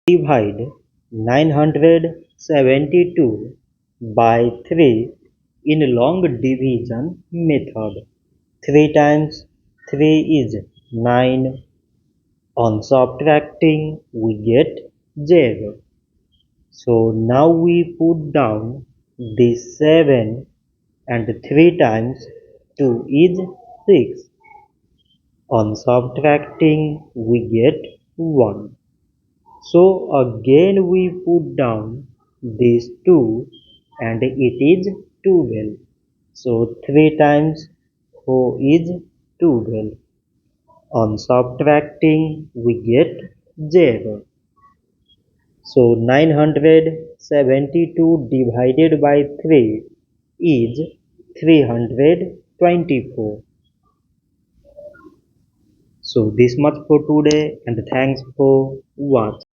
Divide 972 by 3 in long division method. 3 times 3 is 9. On subtracting we get 0. So now we put down this 7 and 3 times 2 is 6. On subtracting we get 1. So again we put down these 2 and it is 12. So 3 times 4 is 12. On subtracting we get 0. So 972 divided by 3 is 324. So this much for today and thanks for watching.